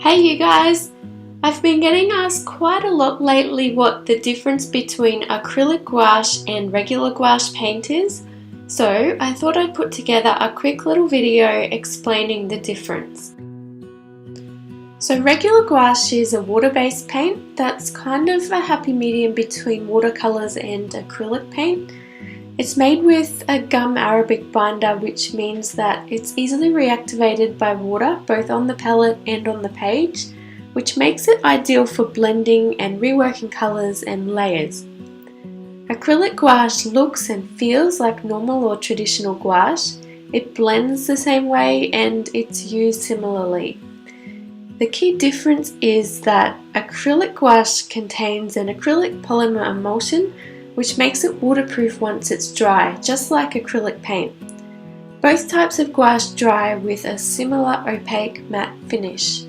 Hey you guys! I've been getting asked quite a lot lately what the difference between acrylic gouache and regular gouache paint is, so I thought I'd put together a quick little video explaining the difference. So regular gouache is a water-based paint that's kind of a happy medium between watercolours and acrylic paint. It's made with a gum Arabic binder, which means that it's easily reactivated by water both on the palette and on the page, which makes it ideal for blending and reworking colours and layers. Acrylic gouache looks and feels like normal or traditional gouache. It blends the same way and it's used similarly. The key difference is that acrylic gouache contains an acrylic polymer emulsion, which makes it waterproof once it's dry, just like acrylic paint. Both types of gouache dry with a similar opaque matte finish.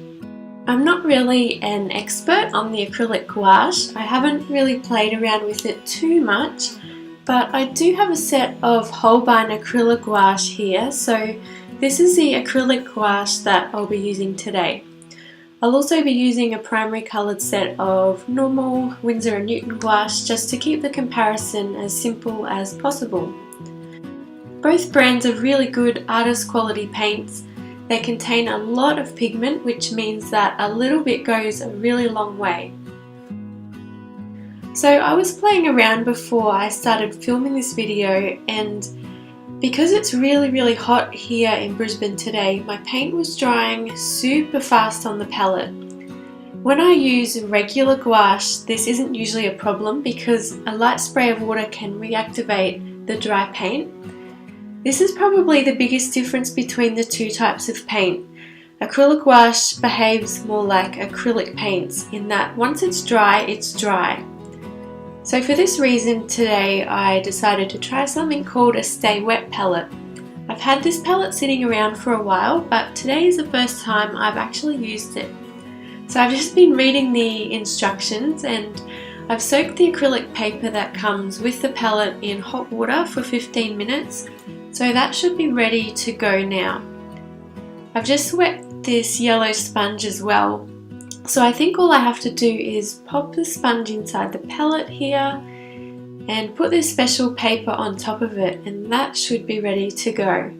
I'm not really an expert on the acrylic gouache. I haven't really played around with it too much, but I do have a set of Holbein acrylic gouache here, so this is the acrylic gouache that I'll be using today. I'll also be using a primary coloured set of normal Winsor and Newton gouache just to keep the comparison as simple as possible. Both brands are really good artist quality paints. They contain a lot of pigment, which means that a little bit goes a really long way. So I was playing around before I started filming this video, and because it's really hot here in Brisbane today, my paint was drying super fast on the palette. When I use regular gouache, this isn't usually a problem because a light spray of water can reactivate the dry paint. This is probably the biggest difference between the two types of paint. Acrylic gouache behaves more like acrylic paints in that once it's dry, it's dry. So for this reason today I decided to try something called a Sta-Wet palette. I've had this palette sitting around for a while, but today is the first time I've actually used it. So I've just been reading the instructions and I've soaked the acrylic paper that comes with the palette in hot water for 15 minutes, so that should be ready to go now. I've just wet this yellow sponge as well. So I think all I have to do is pop the sponge inside the palette here and put this special paper on top of it, and that should be ready to go.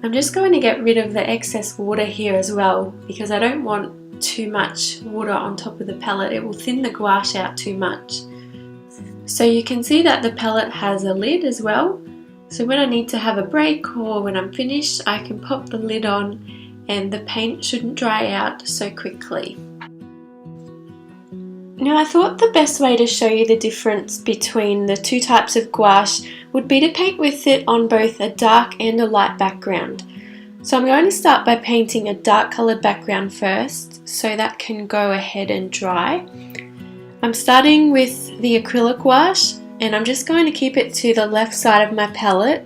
I'm just going to get rid of the excess water here as well because I don't want too much water on top of the palette. It will thin the gouache out too much. So you can see that the palette has a lid as well. So when I need to have a break or when I'm finished, I can pop the lid on and the paint shouldn't dry out so quickly. Now I thought the best way to show you the difference between the two types of gouache would be to paint with it on both a dark and a light background. So I'm going to start by painting a dark coloured background first so that can go ahead and dry. I'm starting with the acrylic gouache and I'm just going to keep it to the left side of my palette.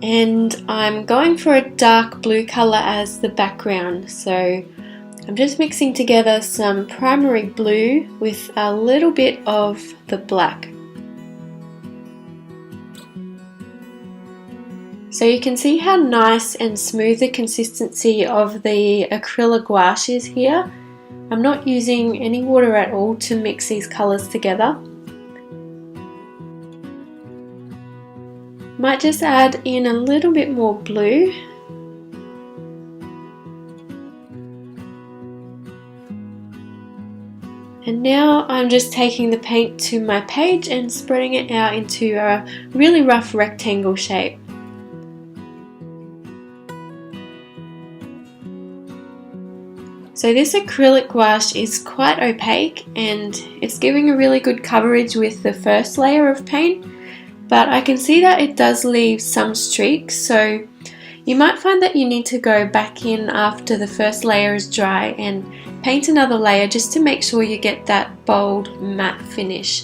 And I'm going for a dark blue colour as the background, so I'm just mixing together some primary blue with a little bit of the black. So you can see how nice and smooth the consistency of the acrylic gouache is here. I'm not using any water at all to mix these colours together. Might just add in a little bit more blue. And now I'm just taking the paint to my page and spreading it out into a really rough rectangle shape. So this acrylic gouache is quite opaque and it's giving a really good coverage with the first layer of paint. But I can see that it does leave some streaks, so you might find that you need to go back in after the first layer is dry and paint another layer just to make sure you get that bold matte finish.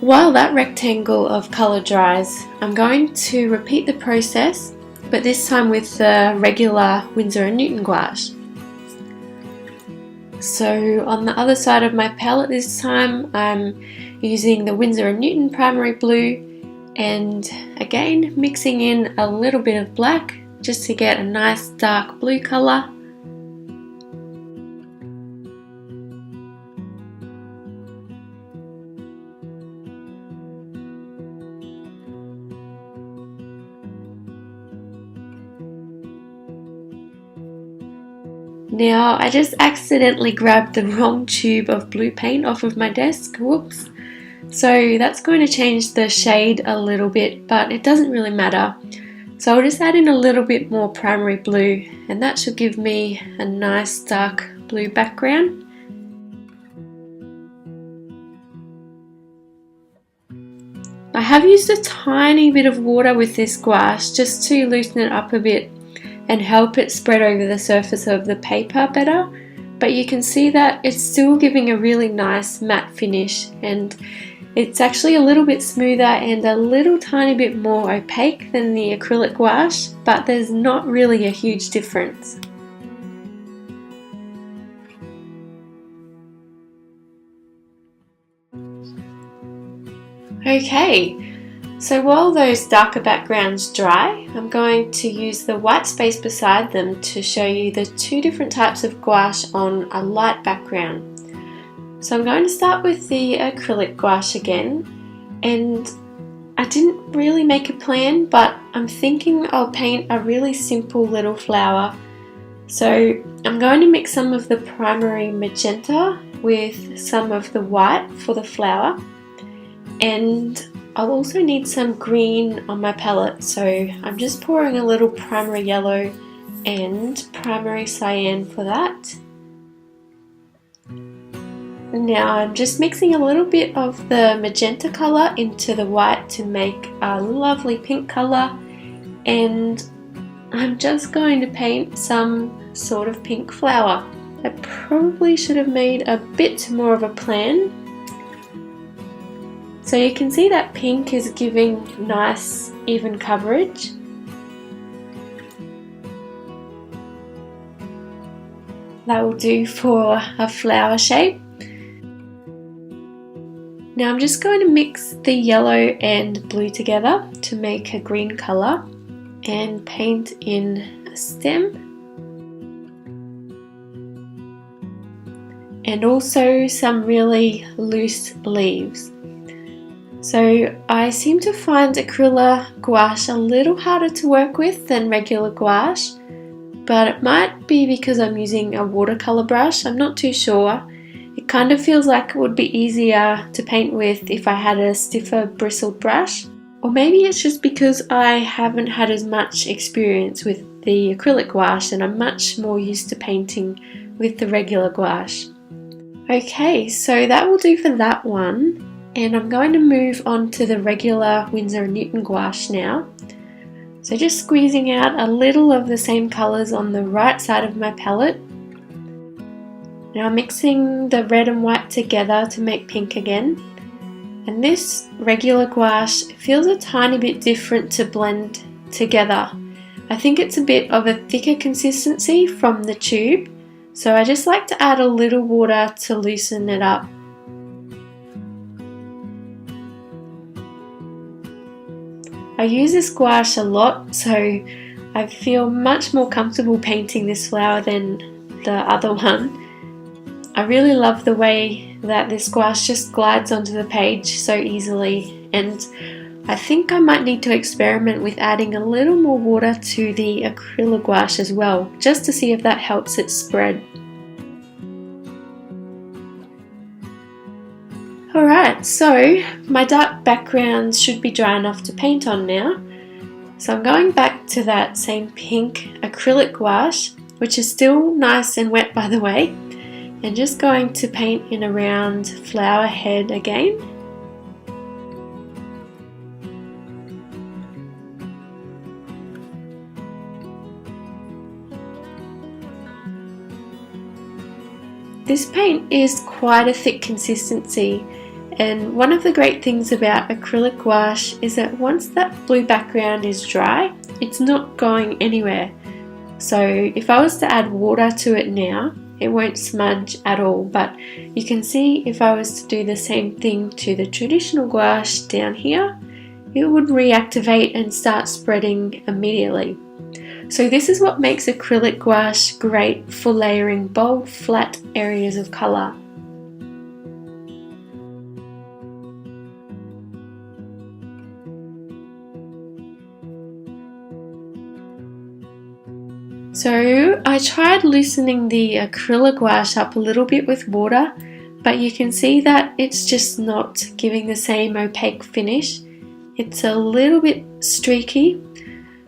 While that rectangle of colour dries, I'm going to repeat the process, but this time with the regular Winsor and Newton gouache. So on the other side of my palette this time I'm using the Winsor & Newton primary blue and again mixing in a little bit of black just to get a nice dark blue colour. Now I just accidentally grabbed the wrong tube of blue paint off of my desk, whoops. So that's going to change the shade a little bit, but it doesn't really matter. So I'll just add in a little bit more primary blue, and that should give me a nice dark blue background. I have used a tiny bit of water with this gouache just to loosen it up a bit and help it spread over the surface of the paper better, but you can see that it's still giving a really nice matte finish, and it's actually a little bit smoother and a little tiny bit more opaque than the acrylic gouache, but there's not really a huge difference. Okay, so while those darker backgrounds dry, I'm going to use the white space beside them to show you the two different types of gouache on a light background. So I'm going to start with the acrylic gouache again, and I didn't really make a plan, but I'm thinking I'll paint a really simple little flower. So I'm going to mix some of the primary magenta with some of the white for the flower, and I'll also need some green on my palette, so I'm just pouring a little primary yellow and primary cyan for that. Now I'm just mixing a little bit of the magenta colour into the white to make a lovely pink colour, and I'm just going to paint some sort of pink flower. I probably should have made a bit more of a plan. So you can see that pink is giving nice even coverage. That will do for a flower shape. Now I'm just going to mix the yellow and blue together to make a green colour and paint in a stem and also some really loose leaves. So I seem to find acrylic gouache a little harder to work with than regular gouache, but it might be because I'm using a watercolour brush, I'm not too sure. It kind of feels like it would be easier to paint with if I had a stiffer bristled brush. Or maybe it's just because I haven't had as much experience with the acrylic gouache and I'm much more used to painting with the regular gouache. Okay, so that will do for that one. And I'm going to move on to the regular Winsor & Newton gouache now. So just squeezing out a little of the same colours on the right side of my palette. Now I'm mixing the red and white together to make pink again. And this regular gouache feels a tiny bit different to blend together. I think it's a bit of a thicker consistency from the tube, so I just like to add a little water to loosen it up. I use this gouache a lot, so I feel much more comfortable painting this flower than the other one. I really love the way that this gouache just glides onto the page so easily, and I think I might need to experiment with adding a little more water to the acrylic gouache as well, just to see if that helps it spread. Alright, so my dark backgrounds should be dry enough to paint on now. So I'm going back to that same pink acrylic gouache, which is still nice and wet by the way, and just going to paint in around flower head again. This paint is quite a thick consistency, and one of the great things about acrylic gouache is that once that blue background is dry, it's not going anywhere. So if I was to add water to it now, it won't smudge at all, but you can see if I was to do the same thing to the traditional gouache down here, it would reactivate and start spreading immediately. So this is what makes acrylic gouache great for layering bold, flat areas of colour. So I tried loosening the acrylic gouache up a little bit with water, but you can see that it's just not giving the same opaque finish. It's a little bit streaky,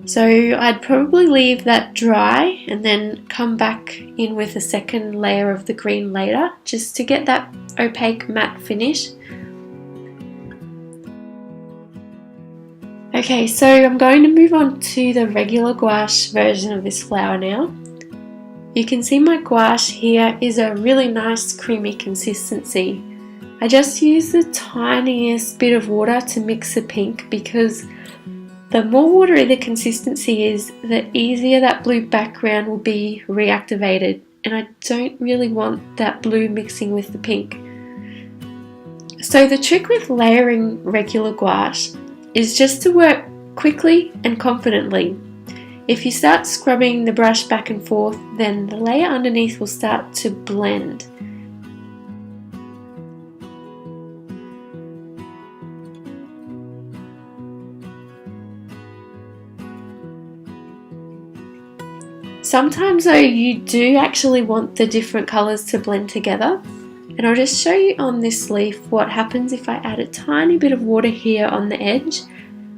so I'd probably leave that dry and then come back in with a second layer of the green later, just to get that opaque matte finish. Okay, so I'm going to move on to the regular gouache version of this flower now. You can see my gouache here is a really nice creamy consistency. I just use the tiniest bit of water to mix the pink, because the more watery the consistency is, the easier that blue background will be reactivated, and I don't really want that blue mixing with the pink. So the trick with layering regular gouache is just to work quickly and confidently. If you start scrubbing the brush back and forth, then the layer underneath will start to blend. Sometimes though, you do actually want the different colours to blend together, and I'll just show you on this leaf what happens if I add a tiny bit of water here on the edge.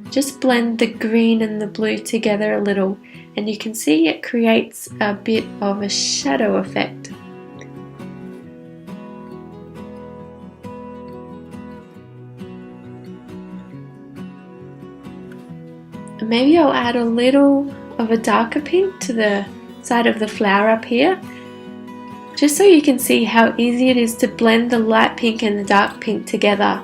Just blend the green and the blue together a little, and you can see it creates a bit of a shadow effect. And maybe I'll add a little of a darker pink to the side of the flower up here, just so you can see how easy it is to blend the light pink and the dark pink together.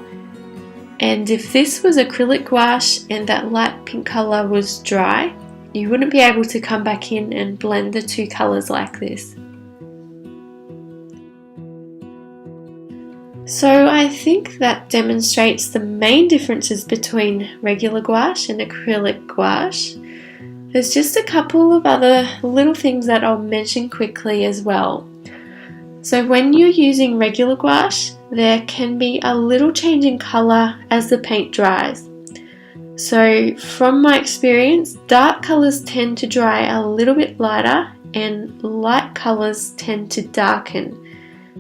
And if this was acrylic gouache and that light pink colour was dry, you wouldn't be able to come back in and blend the two colours like this. So I think that demonstrates the main differences between regular gouache and acrylic gouache. There's just a couple of other little things that I'll mention quickly as well. So when you're using regular gouache, there can be a little change in colour as the paint dries. So from my experience, dark colours tend to dry a little bit lighter and light colours tend to darken.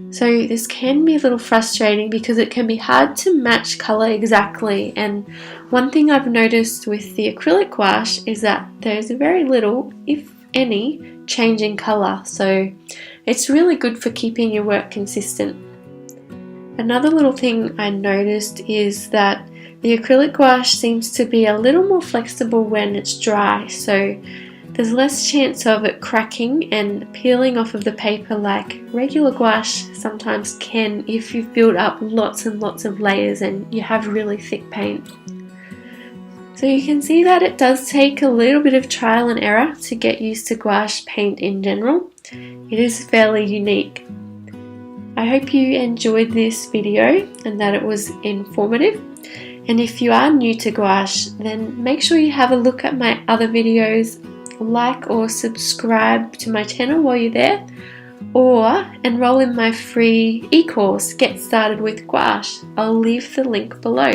So this can be a little frustrating because it can be hard to match colour exactly, and one thing I've noticed with the acrylic gouache is that there's very little, if any, change in colour, so it's really good for keeping your work consistent. Another little thing I noticed is that the acrylic gouache seems to be a little more flexible when it's dry, so there's less chance of it cracking and peeling off of the paper like regular gouache sometimes can if you've built up lots and lots of layers and you have really thick paint. So you can see that it does take a little bit of trial and error to get used to gouache paint in general. It is fairly unique. I hope you enjoyed this video and that it was informative. And if you are new to gouache, then make sure you have a look at my other videos, like or subscribe to my channel while you're there, or enroll in my free e-course, Get Started with Gouache. I'll leave the link below.